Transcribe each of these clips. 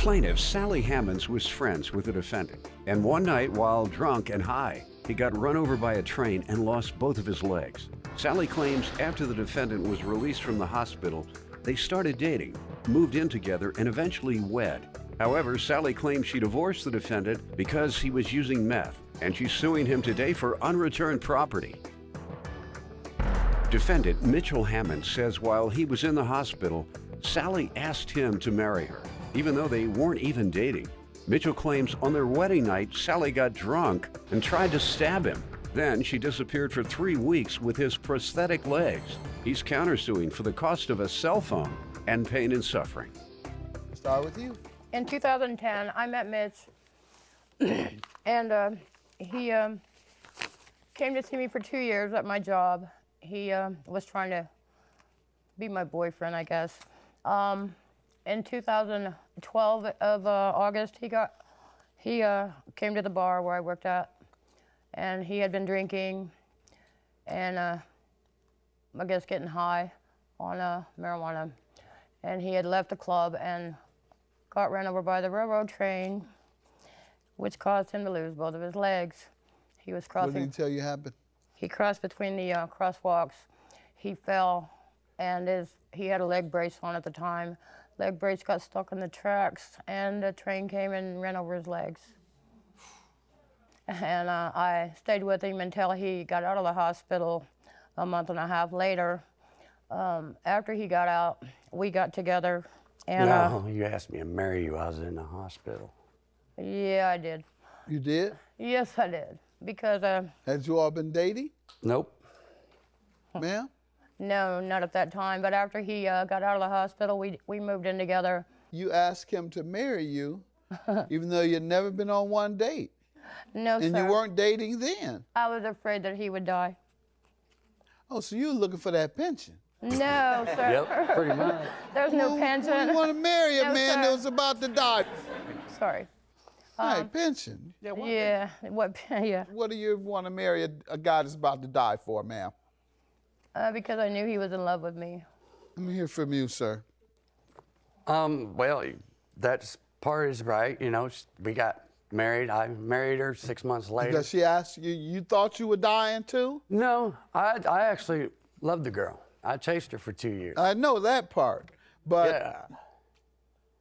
Plaintiff Sally Hammonds was friends with the defendant, and one night while drunk and high, he got run over by a train and lost both of his legs. Sally claims after the defendant was released from the hospital, they started dating, moved in together, and eventually wed. However, Sally claims she divorced the defendant because he was using meth, and she's suing him today for unreturned property. Defendant Mitchell Hammond says while he was in the hospital, Sally asked him to marry her, even though they weren't even dating. Mitchell claims on their wedding night, Sally got drunk and tried to stab him. Then she disappeared for 3 weeks with his prosthetic legs. He's countersuing for the cost of a cell phone and pain and suffering. Start with you. In 2010, I met Mitch, and he came to see me for 2 years at my job. He was trying to be my boyfriend, I guess. In 2012 of August, he came to the bar where I worked at, and he had been drinking and I guess getting high on marijuana. And he had left the club and got run over by the railroad train, which caused him to lose both of his legs. He was crossing. What did he tell you happened? He crossed between the crosswalks. He fell, and he had a leg brace on at the time. Leg brace got stuck in the tracks, and the train came and ran over his legs. And I stayed with him until he got out of the hospital a month and a half later. After he got out, we got together. And, no, you asked me to marry you. I was in the hospital. Yeah, I did. You did? Yes, I did. Because... Had you all been dating? Nope. Ma'am? No, not at that time. But after he got out of the hospital, we moved in together. You asked him to marry you, even though you'd never been on one date. No, sir. And you weren't dating then. I was afraid that he would die. Oh, so you were looking for that pension? No, sir. Yep, pretty much. There's no pension. You want to marry a No, man sir. that was about to die. Sorry. Right, pension. Yeah, yeah. What do you want to marry a guy that's about to die for, ma'am? Because I knew he was in love with me. Let me hear from you, sir. Well, that part is right. You know, we got married. I married her 6 months later. Because she asked you, you thought you were dying too? No, I actually loved the girl. I chased her for 2 years. I know that part, but Yeah.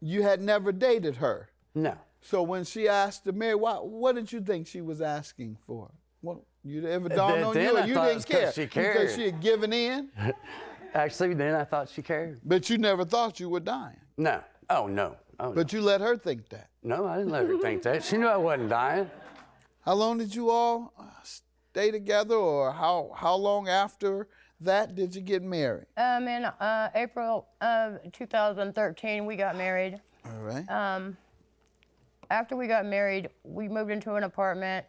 you had never dated her. No. So when she asked to marry, what did you think she was asking for? What, you ever dawned on Then you, or I you thought it didn't was care? 'cause she cared. Because she had given in? Actually, then I thought she cared. But you never thought you were dying. No. Oh, no. Oh, But you let her think that. no, I didn't let her think that. She knew I wasn't dying. How long did you all stay together, or how long after that did you get married? In April of 2013, we got married. All right. After we got married, we moved into an apartment.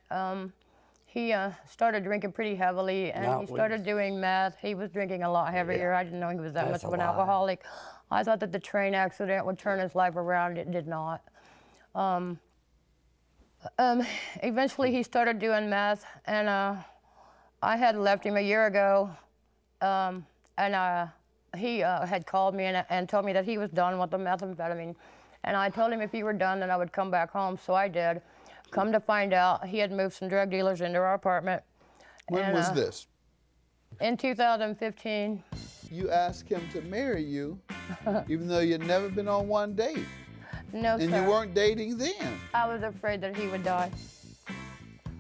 He started drinking pretty heavily, and No, he started doing meth. He was drinking a lot heavier. Yeah. I didn't know he was that That's much of a an lie. alcoholic. I thought that the train accident would turn his life around. It did not. Eventually, he started doing meth, and I had left him a year ago, and he had called me and told me that he was done with the methamphetamine. And I told him if he were done, then I would come back home, so I did. Come to find out, he had moved some drug dealers into our apartment. When was this? In 2015. You asked him to marry you, even though you'd never been on one date. No, And sir. you weren't dating then. I was afraid that he would die.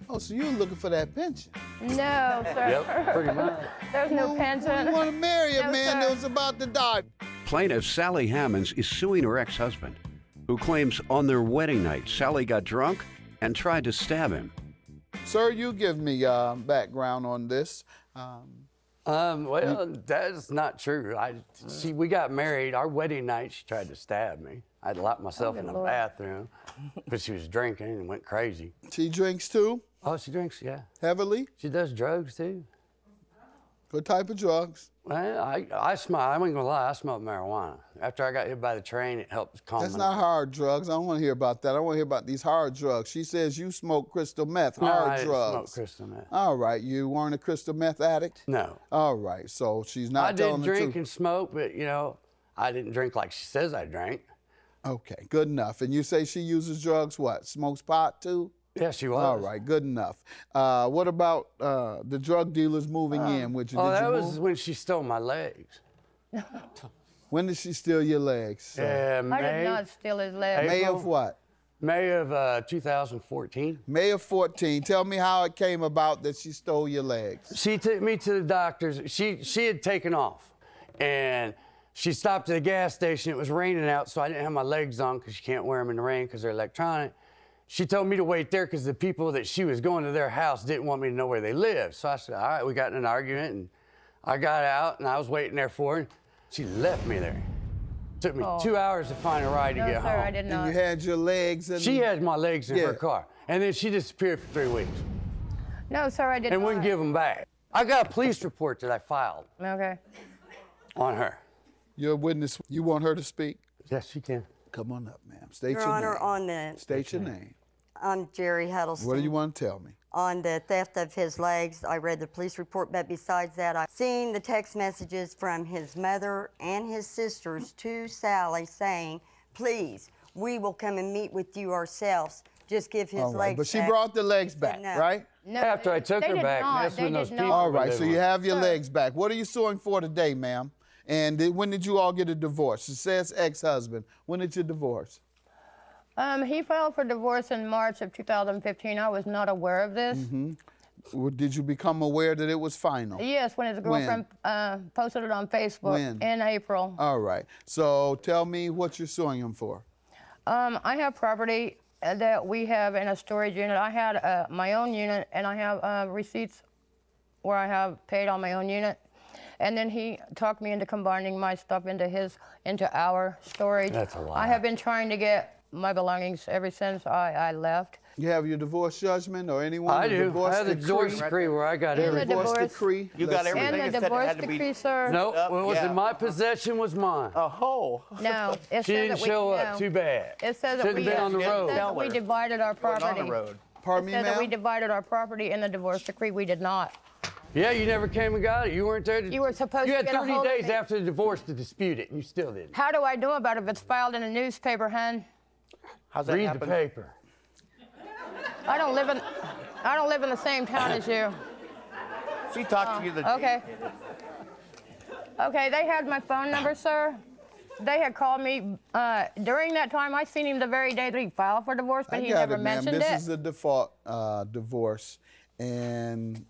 Oh, so you were looking for that pension. No, sir. Yep, pretty much. There's no pension. You want to marry a No, man sir. that was about to die. Plaintiff Sally Hammonds is suing her ex-husband, who claims on their wedding night, Sally got drunk and tried to stab him. Sir, you give me background on this. Well, that's not true. We got married. Our wedding night, she tried to stab me. I had locked myself in the Lord. bathroom because she was drinking and went crazy. She drinks too, Oh, she drinks, yeah. heavily. She does drugs too. What type of drugs? Well, I smell. I ain't gonna lie. I smelled marijuana. After I got hit by the train, it helped calm That's me. not hard drugs. I don't want to hear about that. I want to hear about these hard drugs. She says you smoke crystal meth, No, hard I didn't drugs. smoke crystal meth. All right, you weren't a crystal meth addict? No. All right, so she's not I telling did the drink truth. and smoke, but I didn't drink like she says I drank. Okay, good enough. And you say she uses drugs, what, smokes pot too? Yeah, she was. All right, good enough. What about the drug dealers moving in with you? Oh, Did that you was move? when she stole my legs. When did she steal your legs? sir? I did not steal his leg. May April. of what? May of 2014. May of 14. Tell me how it came about that she stole your legs. She took me to the doctor's. She had taken off, and she stopped at the gas station. It was raining out, so I didn't have my legs on because you can't wear them in the rain because they're electronic. She told me to wait there because the people that she was going to their house didn't want me to know where they lived. So I said, all right, we got in an argument, and I got out, and I was waiting there for her. And she left me there. Took me 2 hours to find a ride to No, get sir, home. I did not. And you had your legs in She had my legs in Yeah. her car, and then she disappeared for 3 weeks No, sir, I did and not. wouldn't give them back. I got a police report that I filed Okay. on her. You're a witness. You want her to speak? Yes, she can. Come on up, ma'am. State Your your Honor, name. State your name. I'm Jerry Huddleston. What do you want to tell me? On the theft of his legs, I read the police report, but besides that, I've seen the text messages from his mother and his sisters to Sally saying, please, we will come and meet with you ourselves. Just give his All right, legs but she back." brought the legs back, No. right? No, After I took they her did back, not. that's They when did those not. people All were right, living so you with. have your Sir. legs back. What are you suing for today, ma'am? And when did you all get a divorce? It says ex-husband. When did you divorce? He filed for divorce in March of 2015. I was not aware of this. Did you become aware that it was final? Yes, when his girlfriend posted it on Facebook When? in April. All right. So tell me what you're suing him for. I have property that we have in a storage unit. I had my own unit, and I have receipts where I have paid on my own unit. And then he talked me into combining my stuff into our storage. That's a lie. I have been trying to get my belongings ever since I left. You have your divorce judgment or anyone? I a do. divorce I have the decree? divorce decree where I got And the everything. Divorce divorce- decree. You got Let's see. everything. And the It said it divorce had to be- decree, sir. Nope, what was Yeah. in my possession was mine. Oh, No, it She says didn't that we show up. no. Too bad. It says that Shouldn't we have been on the it road. says that we Tell her. divided our wasn't property. on the road. Pardon It me, said that we ma'am? divided our property in the divorce decree. We did not. Yeah, you never came and got it. You weren't there. You were supposed You to had get a 30 hold of days me. after the divorce to dispute it. You still didn't. How do I know about it if it's filed in a newspaper, hun? how's that Read happen? the paper. I don't live in the same town as you. She talked to you the Okay. Okay, they had my phone number, sir. They had called me during that time. I seen him the very day that he filed for divorce, but I he got never it, ma'am. mentioned This it. is a default divorce, and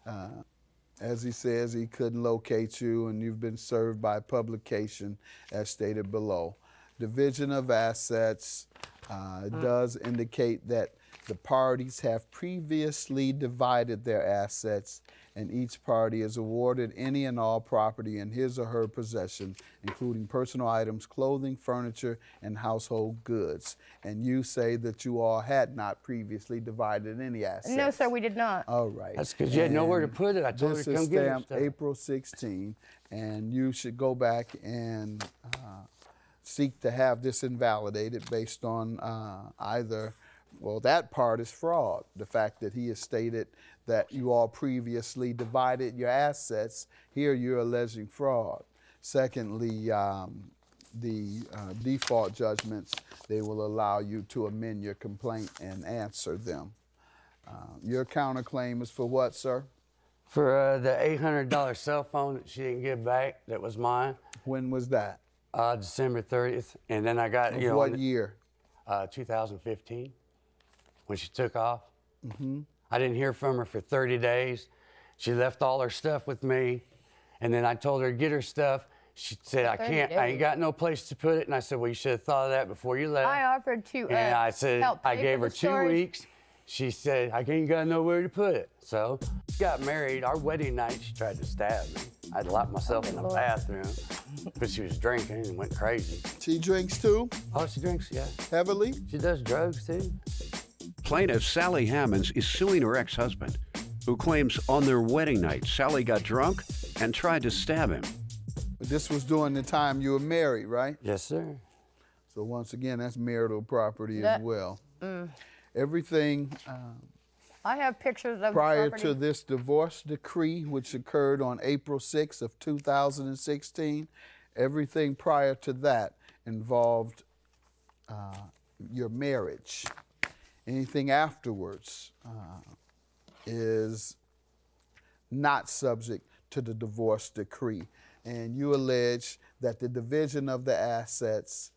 as he says, he couldn't locate you, and you've been served by publication, as stated below. Division of assets does indicate that the parties have previously divided their assets, and each party is awarded any and all property in his or her possession, including personal items, clothing, furniture, and household goods. And you say that you all had not previously divided any assets. No, sir, we did not. All right. That's 'cause you had nowhere to And put it. I told her this to is come get her stamped stuff. April 16, and you should go back and seek to have this invalidated based on either, well, that part is fraud. The fact that he has stated that you all previously divided your assets, here you're alleging fraud. Secondly, the default judgments, they will allow you to amend your complaint and answer them. Your counterclaim is for what, sir? For the $800 cell phone that she didn't give back, that was mine, When was that? December 30th. And then I got, Of what year? 2015, when she took off. I didn't hear from her for 30 days. She left all her stuff with me. And then I told her to get her stuff. She said, I 30 can't, I ain't days. got no place to put it. And I said, well, you should have thought of that before you left. I offered to And I said, help I pay gave for her the 2 storage. weeks. She said, I ain't got nowhere to put it. So, got married. Our wedding night, she tried to stab me. I locked myself in the Lord. bathroom because she was drinking and went crazy. She drinks too, Oh, she drinks, yeah. heavily? She does drugs too. Plaintiff Sally Hammonds is suing her ex-husband, who claims on their wedding night, Sally got drunk and tried to stab him. But this was during the time you were married, right? Yes, sir. So once again, that's marital property as That- well. Everything I have pictures of prior property. to this divorce decree, which occurred on April 6th of 2016, everything prior to that involved your marriage. Anything afterwards is not subject to the divorce decree. And you allege that the division of the assets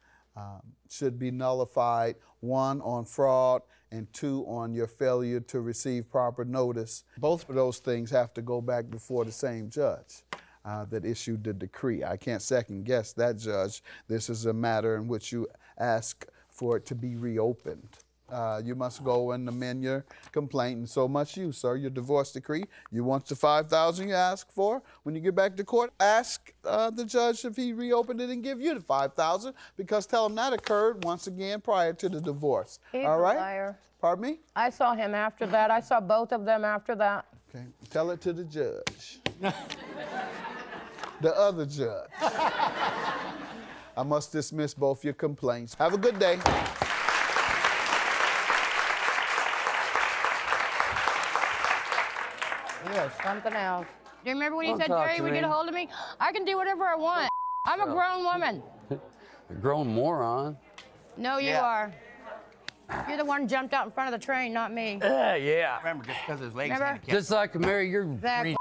should be nullified, 1, on fraud, and 2, on your failure to receive proper notice. Both of those things have to go back before the same judge that issued the decree. I can't second guess that judge. This is a matter in which you ask for it to be reopened. You must go and amend your complaint, and so must you, sir. Your divorce decree, you want the $5,000 you ask for. When you get back to court, ask the judge if he reopened it and give you the $5,000, because tell him that occurred once again prior to the divorce. He's all right? a liar. Pardon me? I saw him after that. I saw both of them after that. Okay, tell it to the judge. The other judge. I must dismiss both your complaints. Have a good day. Yeah, something else. Do you remember when you Don't said, talk Jerry, to would me. get a hold of me? I can do whatever I want. I'm a grown woman. A grown moron. No, you Yeah. are. You're the one who jumped out in front of the train, not me. Yeah. Remember, just because his legs Remember? handicapped. Just so I can marry your Exactly.